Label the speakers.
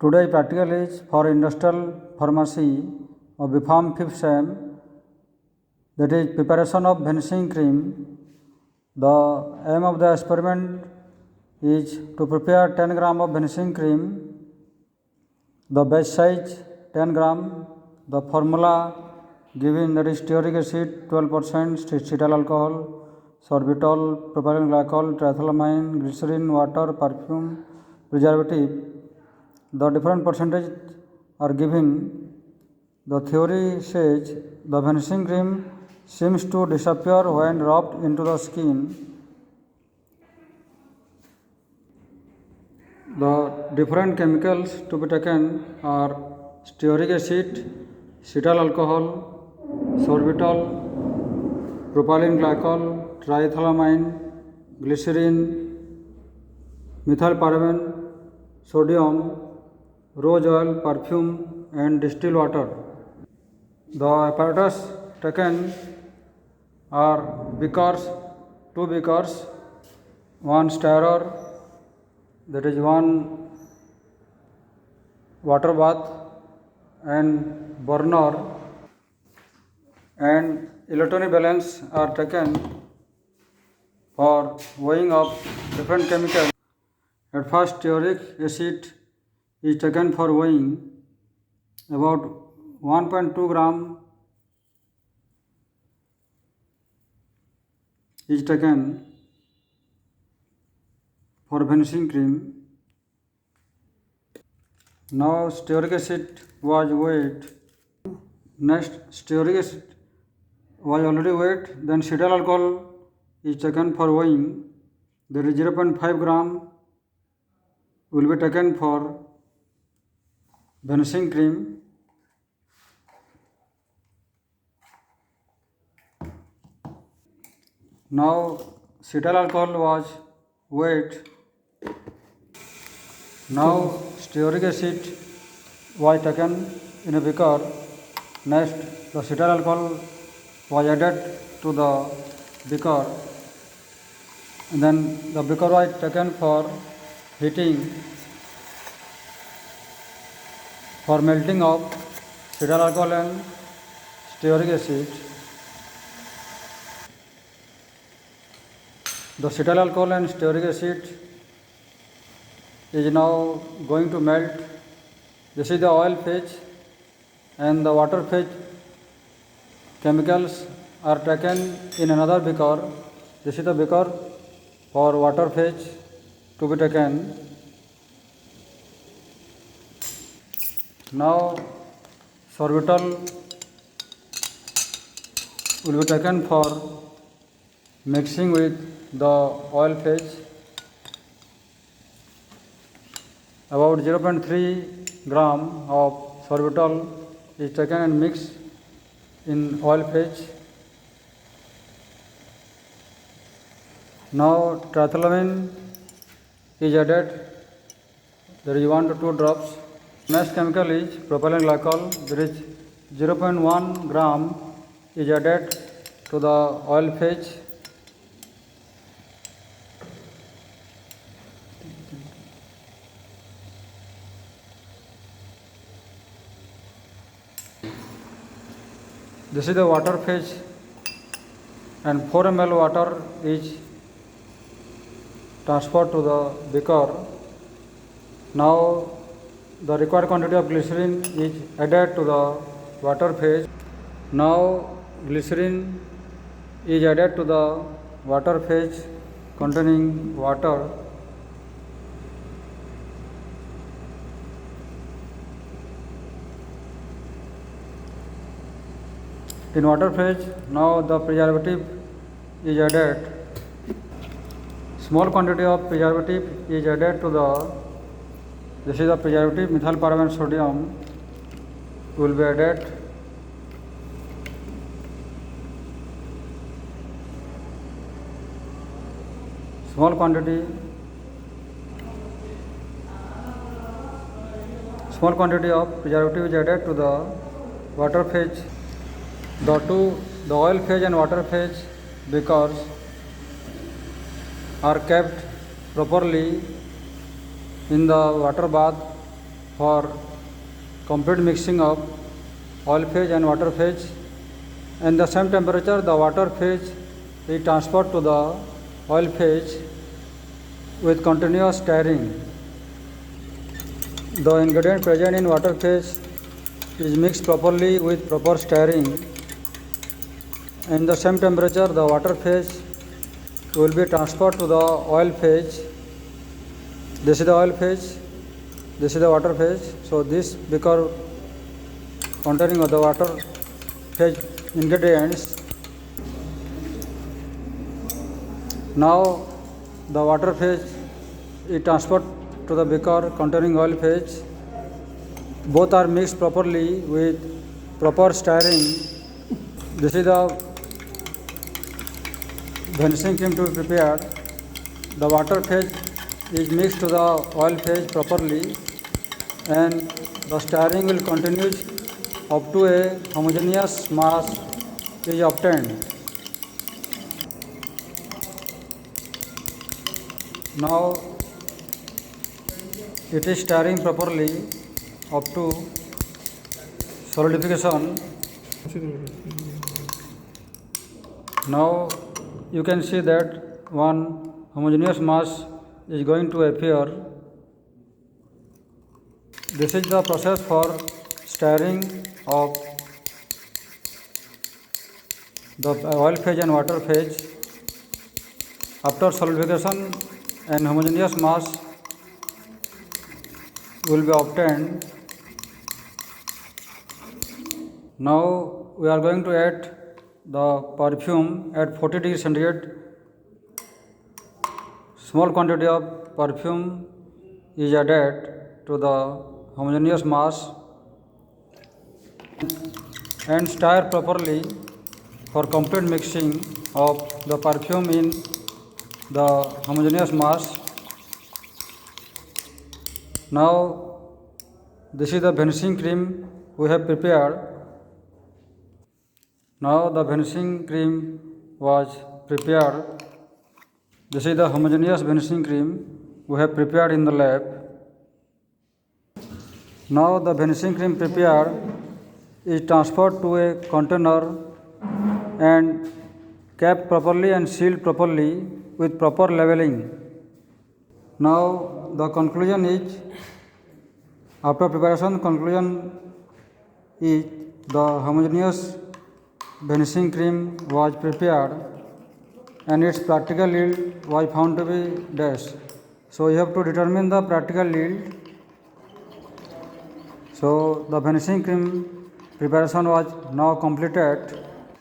Speaker 1: Today practical is for industrial pharmacy of BPharm 5th sem, that is preparation of vanishing cream. The aim of the experiment is to prepare 10 gram of vanishing cream. The batch size 10 gram. The formula given, that is stearic acid 12%, cetyl alcohol, sorbitol, propylene glycol, triethylamine, glycerin, water, perfume, preservative. The different percentage are given. The theory says the vanishing cream seems to disappear when rubbed into the skin. The different chemicals to be taken are stearic acid, cetyl alcohol, sorbitol, propylene glycol, triethylamine, glycerin, methylparaben, sodium, rose oil, perfume, and distilled water. The apparatus taken are beakers, 2 beakers, 1 stirrer, that is 1 water bath, and burner, and electronic balance are taken for weighing of different chemicals. At first, stearic acid is taken for weighing. About 1.2 gram is taken for vanishing cream. Now stearic acid was weighed. Next, stearic acid was already weighed. Then cetyl alcohol is taken for weighing. There is 0.5 gram will be taken for vanishing cream. Now cetyl alcohol was weighed. Now stearic acid was taken in a beaker. Next, the cetyl alcohol was added to the beaker, and then the beaker was taken for heating, for melting of cetyl alcohol and stearic acid. The cetyl alcohol and stearic acid is now going to melt. This is the oil phase, and the water phase chemicals are taken in another beaker. This is the beaker for water phase to be taken. Now sorbitol will be taken for mixing with the oil phase. About 0.3 gram of sorbitol is taken and mixed in oil phase. Now triethylamine is added. There is 1 to 2 drops. Next chemical is propylene glycol. There is 0.1 gram is added to the oil phase. This is the water phase, and 4 ml water is transferred to the beaker. Now the required quantity of glycerin is added to the water phase. Now glycerin is added to the water phase containing water. In water phase, now the preservative is added. Small quantity of preservative is added to the, this is the preservative, methylparaben sodium will be added. Small quantity of preservative is added to the water phase. The oil phase and water phase beakers are kept properly in the water bath for complete mixing of oil phase and water phase. In the same temperature, the water phase is transferred to the oil phase with continuous stirring. The ingredient present in water phase is mixed properly with proper stirring. In the same temperature, the water phase will be transferred to the oil phase. This is the oil phase, this is the water phase. So this beaker containing of the water phase ingredients. Now the water phase is transferred to the beaker containing oil phase. Both are mixed properly with proper stirring. This is the vanishing cream to be prepared. The water phase is mixed to the oil phase properly, and the stirring will continue up to a homogeneous mass is obtained. Now it is stirring properly up to solidification. Now you can see that one homogeneous mass is going to appear. This is the process for stirring of the oil phase and water phase. After solidification, an homogeneous mass will be obtained. Now we are going to add the perfume at 40 degrees centigrade. Small quantity of perfume is added to the homogeneous mass and stir properly for complete mixing of the perfume in the homogeneous mass. Now this is the vanishing cream we have prepared. Now the vanishing cream was prepared. This is the homogeneous vanishing cream we have prepared in the lab. Now the vanishing cream prepared is transferred to a container and kept properly and sealed properly with proper leveling. Now the conclusion is, after preparation, conclusion is the homogeneous vanishing cream was prepared and its practical yield was found to be dash. So you have to determine the practical yield. So the vanishing cream preparation was now completed.